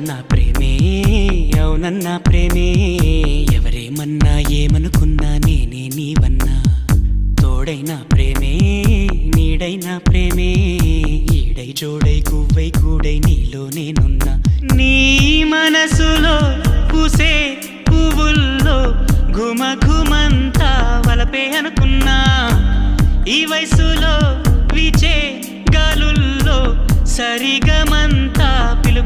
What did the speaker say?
అవునన్నా ప్రేమే అవునన్నా ప్రేమే ఎవరేమన్నా ఏమనుకున్నా నేనే నీవన్నా తోడైనా ప్రేమే నీడైనా ప్రేమే ఈడై జోడై కువ్వై కూడై నీలో నేనున్నా నీ మనసులో పూసే పువ్వుల్లో ఘుమ ఘుమంతా వలపే అనుకున్నా ఈ వయసులో వీచే గాలుల్లో సరిగా